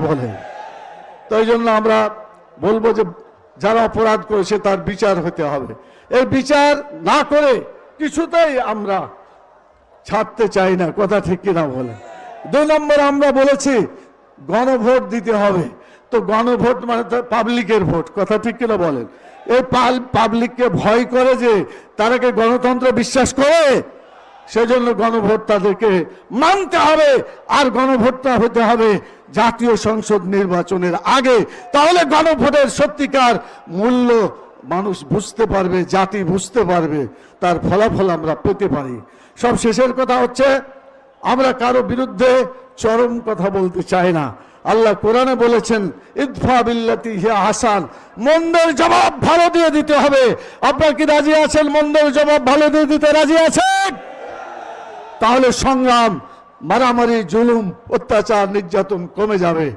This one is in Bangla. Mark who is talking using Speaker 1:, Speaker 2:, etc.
Speaker 1: বলেন? তাই জন্য আমরা বলবো যে যারা অপরাধ করেছে তার বিচার হতে হবে। এই বিচার না করে কিছুতেই আমরা ছাড়তে চাই না, কথা ঠিক কিনা বলেন? 2 নম্বর আমরা বলেছি গণভোট দিতে হবে। তো গণভোট মানে তো পাবলিকের ভোট, কথা ঠিক কিনা বলেন? এই পাবলিককে ভয় করে যে তারা কি গণতন্ত্রে বিশ্বাস করে? সেজন্য গণভোট তাদেরকে মানতে হবে। আর গণভোটটা হতে হবে জাতীয় সংসদ নির্বাচনের আগে। তাহলে গণভোটের সত্যিকার মূল্য মানুষ বুঝতে পারবে, জাতি বুঝতে পারবে, তার ফলাফল আমরা পেতে পারি। সব শেষের কথা হচ্ছে আমরা কারো বিরুদ্ধে চরম কথা বলতে চাই না। আল্লাহ কোরআনে বলেছেন ইদফা বিল্লাতি হিয়া আহসান, মন্দের জবাব ভালো দিয়ে দিতে হবে। আপনারা কি রাজি আছেন? মন্দের জবাব ভালো দিয়ে দিতে রাজি আছেন? তাহলে সংগ্রাম, মারামারি, জুলুম, অত্যাচার, নির্যাতন কমে যাবে।